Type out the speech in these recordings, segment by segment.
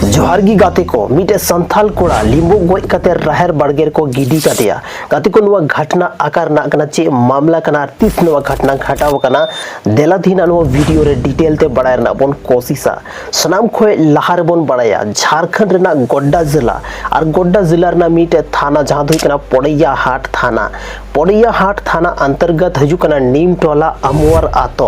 जोहारगी गाते को मिटे संथाल कोड़ा लिंबू गोय कते राहर बाड़गेर को गिडी काटिया गाते को नुआ घटना आकार ना कना चे मामला कना तीस नुआ घटना घटाव कना देला धीना नुआ वीडियो रे डिटेल ते बड़ाय रना बोन कोशिशा सनाम खोय लहार बोन बड़ाया झारखंड रेना गोड्डा जिला और गोड्डा जिला रेना मिटे थाना जहां दुई कना पोड़ैया हाट थाना अंतर्गत हजू कना नीम टोला अमुआर आतो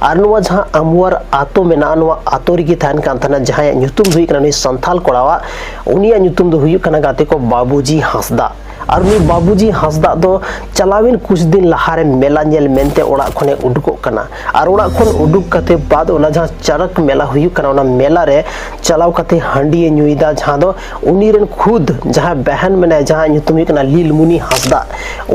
और नुआ जहां अमुआर आतो मेना नुआ आतो रिगी थान कान थाना जहां ᱧᱩᱛᱩᱢ हुई कना संथाल कोड़ावा उनिया ᱧᱩᱛᱩᱢ दो हुई कना गाते को बाबूजी हांसदा और उनी बाबूजी हांसदा दो चलावेन कुछ दिन लहारे मेला नेल मेनते ओड़ा खने उडुको कना और ओड़ा खन उडुक कते बाद ओना जहां चरक मेला हुई कना ओना मेला रे चलाव कते हांडी ᱧᱩᱭदा जहां दो उनी रेन खुद जहां बहन मेने जहां ᱧᱩᱛᱩᱢ हुई कना लीलमुनी हांसदा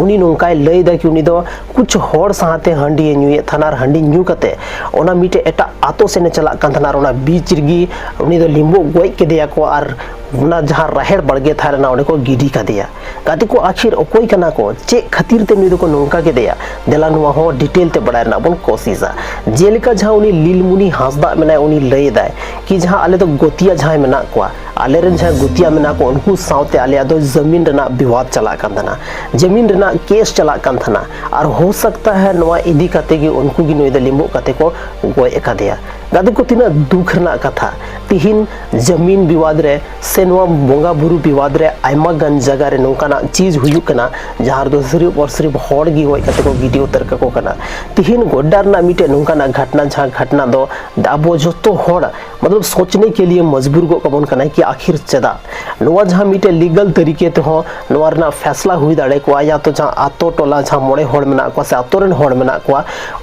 उनी नोंकाय लैदा कि उनी दो कुछ होड़ साथे हांडी ᱧᱩᱭे थाना हांडी ᱧᱩ कते ओना मिटे एटा आतो सेने चला कान थाना ओना बीच रिगी उनी दो लिंबू गोय केदेया को और उना जहां राहेर बड़गे थारना ओने को गिडी कादिया गाती को आखिर ओकोई कना को चे खातिर ते नुई को नोंका के देया देला नुआ हो डिटेल ते बड़ाय ना बोन कोशिशा जेलिका जहां उनी लीलमुनी हांसदा मेना उनी लय दाय कि जहां आले तो गोतिया जहां मेना को आले रेन जहां गोतिया मेना को उनको सावते आले दो जमीन रेना विवाद चला कान थाना जमीन रेना केस चला कान थाना और हो सकता है नुआ इदी कते कि उनको गी नुई द लिंबू कते को गोय एकादिया गादी को तिना दुख रेना कथा तिहिन जमीन विवाद रे से नुआ बोंगा बुरु विवाद रे आयमा गन जगह रे नोंकाना चीज हुयु कना जहां दो सिर्फ और सिर्फ होड़ गी होय कते को वीडियो उतर को कना तिहिन गोड्डार ना मिटे नोंकाना घटना जहां घटना दो दाबो जतो होड़ मतलब सोचने के लिए मजबूर को कबन कना कि आखिर चदा नुआ जहां मिटे लीगल तरीके ते हो नुआ रना फैसला हुई दाड़े को या तो जहां आतो टोला जहां मोड़े होड़ मेना को से आतो रेन होड़ मेना को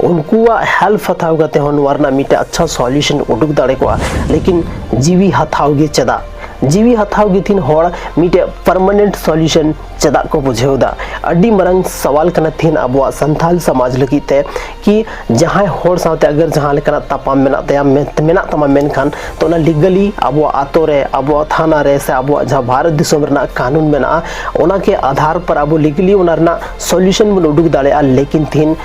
उनको हेल्प हथाव गते हो नुआ रना मिटे अच्छा सॉल्यूशन उडुक दाड़े को लेकिन जीवी हथाव गे चदा जीवी हथाव गे थिन होड़ मिटे परमानेंट सॉल्यूशन चदा को बुझेवदा अड्डी मरंग सवाल कना थिन अबवा संथाल समाज लगिते कि जहां होड़ साथे अगर जहां लेकना तापाम मेना तया मेना तमा मेन खान तो ना लीगली अबवा आतो रे अबवा थाना रे से अबवा जहां भारत दिसम रना कानून मेना ओना के आधार पर अबो लीगली ओना रना सॉल्यूशन बन उडुक दाड़े लेकिन थिन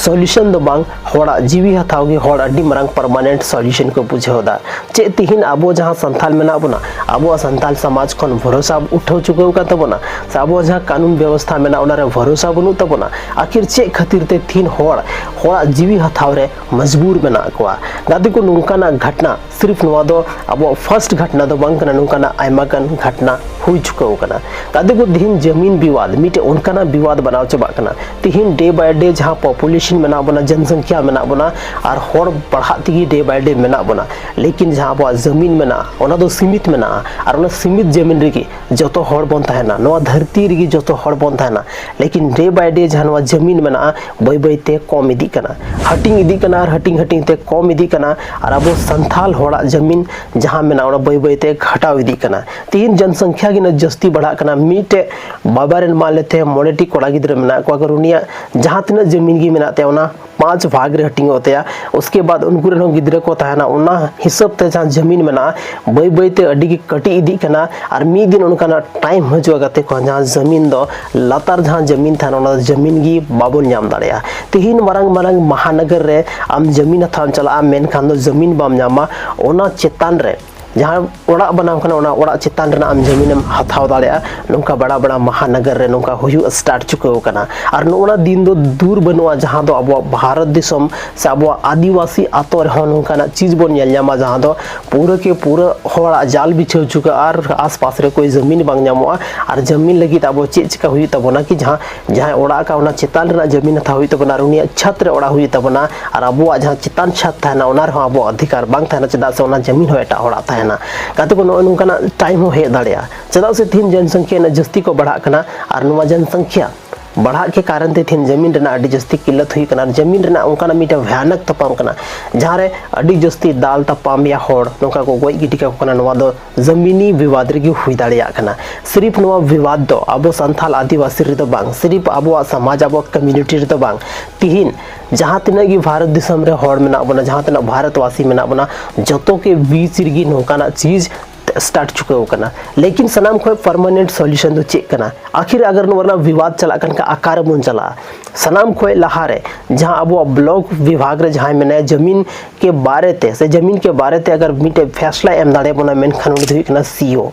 सॉल्यूशन दो बांग होड़ा जीवी हथाव गे होड़ अड्डी मरंग परमानेंट सॉल्यूशन को बुझेवदा चे तिहिन अबो जहां संथाल मेना बना अबो संथाल समाज खन भरोसा उठाव चुकाव का तबना से अबो जहां कानून व्यवस्था मेना ओनारे भरोसा बनु तबना आखिर चे खातिर ते थिन होड़ा जीवी हथाव रे मजबूर मेना कोआ गादी को नोंकाना घटना सिर्फ नुआ दो अबो फर्स्ट घटना दो बांग कना नोंकाना आयमा गन घटना हुई चुकाव कना गादी को दिन जमीन विवाद मिटे उनकाना विवाद बनाव चबा कना तिहिन डे बाय डे जहां पॉपुलेशन मेना बना जनसंख्या मेना बना और होड़ बढ़ा तिगी डे बाय डे मेना बना लेकिन जहां बा जमीन मेना ओना दो सीमित मेना और ओना सीमित जमीन रिगी जतो होड़ बन ताहेना नोआ धरती रिगी जतो होड़ बन ताहेना लेकिन डे बाय डे जहां नोआ जमीन मेना बय बय ते कम इदी कना हटिंग इदी कना और हटिंग ते कम इदी कना और अब संथाल होड़ा जमीन जहां मेना ओना बय बय ते घटाव इदी कना तीन जनसंख्या गी न जस्ती बढ़ा कना मिटे बाबारेन मान लेते मोड़ेटी कोड़ा गिद्र मेना को अगर उनिया जहां तिना जमीन गी मेना ते ओना 5 भाग रे हटिंग होते उसके बाद उनको रेन गिद्र को ताहेना उना हिसाब ते जहां जमीन मेना बय बय ते अडी की कटी इदी कना और मी दिन उनका टाइम हजो गते को जहां जमीन दो लतार जहां जमीन था ओना जमीन गी बाबोन नाम दाड़या तिहिन मरंग महानगर रे आम जमीन थान चला मेन खान दो जमीन बाम नामा ओना चेतान रे जहां ओड़ा बनाव कना ओना ओड़ा चितान रेना आम जमीन हथाव दाड़या नोंका बड़ा बड़ा महानगर रे नोंका हुयु स्टार्ट चुकाव कना और नोना दिन दो दूर बनुआ जहां दो अब भारत दिसम से अब आदिवासी आतो रे हो नोंका ना चीज बन नेल न्यामा जहां दो पूरा के पूरा होड़ा जाल बिछाव चुका और आसपास रे कोई जमीन बांग न्यामोआ और जमीन लगी अब चे चिका हुई तबना कि जहां ओड़ा का ओना चितान रेना जमीन हथाव हुई तबना उनिया छत रे ओड़ा हुई तबना और अब जहां चितान छत थाना ओना रे अब अधिकार बांग थाना चदा से ओना जमीन हो एटा ओड़ा था गाते को नोंकाना टाइम हो हे दाड़या चदा से थिन जनसंख्या न जस्ती को बढ़ा कना और नुआ जनसंख्या बढ़ा के कारण ते थिन जमीन रेना अडी जस्ती किल्लत हुई कना जमीन रेना उनकाना मिटा भयानक तपाम कना जहां रे अडी जस्ती दाल तपाम या होड़ नोंका को गोई गिटी का कना नुआ दो जमीनी विवाद रे हुई दाड़या कना सिर्फ नुआ विवाद दो अबो संथाल आदिवासी रे तो बांग सिर्फ अबो समाज अबो कम्युनिटी रे तो बांग तिहिन जहां तिना की भारत दिसम रे होड़ मेना बना जहां तिना भारतवासी मेना बना जतो के बीच रिगी नोंकाना चीज स्टार्ट चुका कना लेकिन सनाम खो परमानेंट सॉल्यूशन दो चेक कना आखिर अगर नोना विवाद चला कन का आकार बन चला सनाम खो लहारे जहां अब ब्लॉक विभाग रे जहां में जमीन के बारे ते से जमीन के बारे ते अगर मिटे फैसला एम दाड़े बना मेन खान कना सीओ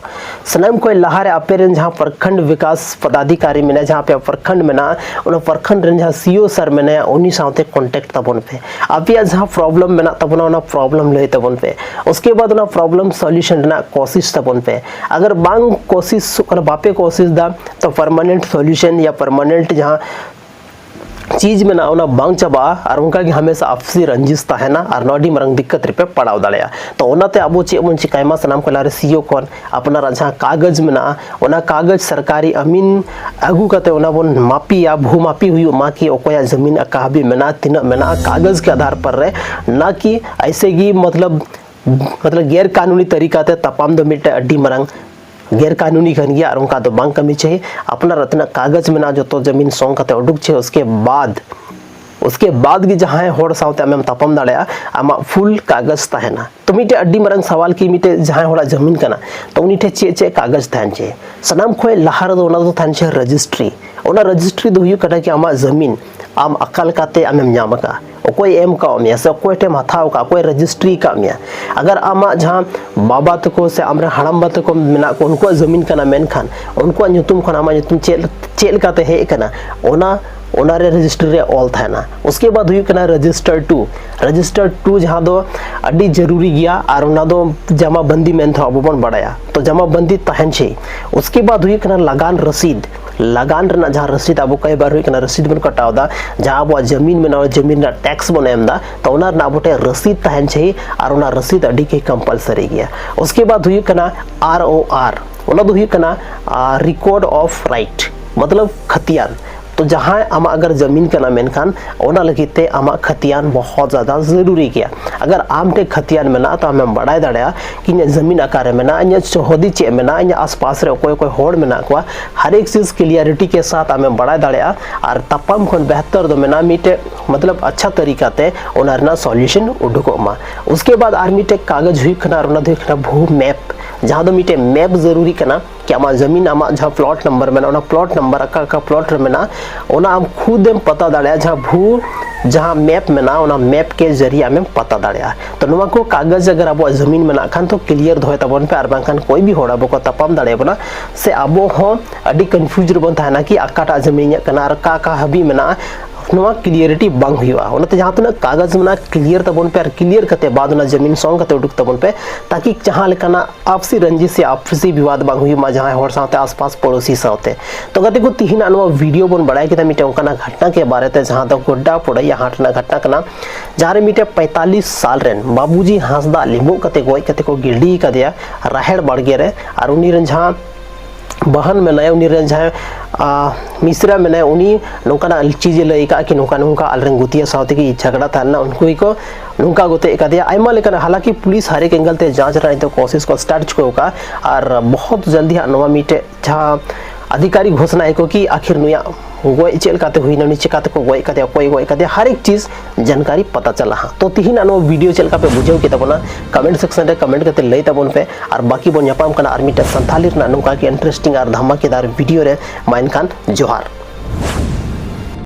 सनाम खो लहारे अपेरन जहां प्रखंड विकास पदाधिकारी में जहां पे प्रखंड में ना उन प्रखंड रे जहां सीओ सर में उन्हीं साथे कांटेक्ट तबन पे अपिया जहां प्रॉब्लम में ना तबना उना प्रॉब्लम ले तबन पे उसके बाद उना प्रॉब्लम सॉल्यूशन ना कोशिश तबन पे अगर बांग कोशिश कर बापे कोशिश दा तो परमानेंट सॉल्यूशन या परमानेंट जहां चीज में ना उना बांग चबा और उनका कि हमेशा आपसी रंजिश तहना और नोडी मरंग दिक्कत रे पे पड़ाव दाड़िया तो ओनाते अब चे बन चिकायमा सनाम को लारे सीओ कोन अपना जहां कागज में ना ओना कागज सरकारी अमीन अगू कते ओना बन मापी या भू मापी हुई मा की ओकोया जमीन अकाबी में ना तीन में ना कागज के आधार पर रे ना कि ऐसे की मतलब गैर कानूनी तरीका ते तपाम दो मिटे अड्डी मरंग गैर कानूनी खन गया और उनका तो बांग कमी चाहिए अपना रत्न कागज में ना जो तो जमीन सोंग कते उडुक छे उसके बाद की जहां होड़ सावते हम तपम दाड़या आमा फुल कागज तहना तो मिटे अड्डी मरंग सवाल की मिटे जहां होड़ा जमीन कना तो उनीठे चे कागज तहन छे सनाम खोय लहार दो ओना दो तहन छे रजिस्ट्री ओना रजिस्ट्री दो हुई कटा कि आमा जमीन आम अकल काते आमेम ᱧᱟᱢ का कोई एम का मिया से कोई टेम हथाव का कोई रजिस्ट्री का मिया अगर आमा जहां बाबा तको से आमरे हड़म बात को मेना को उनको जमीन कना मेन खान उनको ᱧᱩᱛᱩᱢ खन आमा ᱧᱩᱛᱩᱢ चेल काते हे कना ओना रे रजिस्टर रे ऑल थाना उसके बाद हुई कना रजिस्टर 2 जहां दो अड्डी जरूरी गया और ओना दो जमा बंदी मेन था अबोबन बढ़ाया तो जमा बंदी तहन छे उसके बाद हुई कना लगान रना जहां रसीद अब कई बार हुई कना रसीद बन कटाव दा जहां अब जमीन में ना जमीन ना टैक्स बन एम दा तो ओना ना बोटे रसीद तहन छे और ओना रसीद अड्डी के कंपलसरी गया उसके बाद हुई कना ROR ओना दो हुई कना रिकॉर्ड ऑफ राइट मतलब खतियान तो जहां आमा अगर जमीन कना मेनखान ओना लगते आमा खतियान बहुत ज्यादा जरूरी गया अगर आमटे खतियान में ना तो हमें बढ़ाई दाड़या कि जमीन आकार में ना इन चौहदी चे में ना इन आसपास रे कोई होड़ में ना को हर एक चीज क्लियरिटी के साथ हमें बढ़ाई दाड़या और तपम खन बेहतर दो में ना मिटे मतलब अच्छा तरीका ते ओना सॉल्यूशन उडको मा उसके बाद आर मिटे कागज हुई खना ओना देखना भू मैप जहां दो मिटे मैप जरूरी कना कि आमा जमीन आमा जहां प्लॉट नंबर में ना प्लॉट नंबर का प्लॉट में ना ओना हम खुद हम पता दाड़या जहां मैप में ना ओना मैप के जरिया में पता दाड़या तो नुआ को कागज अगर अब जमीन में ना खान तो क्लियर धोय तबन पे आर बांखान कोई भी होड़ा बको तपाम दाड़े बना से अब हो अडी कंफ्यूज बन थाना कि अकाटा जमीन कना का हबी में ना नुआ क्लियरिटी बांग हुआ ओनाते जहां तक कागज में क्लियर तबन पे क्लियर कते बाद ना जमीन सोंग कते उडुक तबन पे ताकि जहां लेकना आपसी रंजिश से आपसी विवाद बांग हुई मा जहां होड़ साथे आसपास पड़ोसी साथे तो गते को तिहिन अनवा वीडियो बन बढ़ाई के मिटे उनका घटना के बारे ते जहां तक गोड्डा पड़ैया हाटना घटना कना जहां रे मिटे 45 साल रेन बाबूजी हांसदा लिंबू कते गोय कते को गिल्डी का दिया राहेड़ बाड़गे रे और उनी रन जहां बहन में नया उनी रन जहां मिश्रा में नया उनी नौका चीज़ लई का कि नौका नौका अलरंगुतिया सावते की झगड़ा था ना उनको ही को नौका गोते का दिया आयमा लेकिन हालांकि पुलिस हर एक एंगल ते जांच रहा है तो कोशिश को स्टार्ट चुका का और बहुत जल्दी नवा मीटे जहां अधिकारी घोषणा है कि आखिर नुया गोय चेल काते हुई ननी चिकाते को गोय काते कोई गोय काते हर एक चीज जानकारी पता चला हाँ तो तिहिन अनो वीडियो चेल का पे बुझाव के तबना कमेंट सेक्शन रे कमेंट करते लई तबन पे और बाकी बन यापाम कना आर मिटे संथाली रना नोका की इंटरेस्टिंग और धमाकेदार वीडियो रे माइन खान जोहार।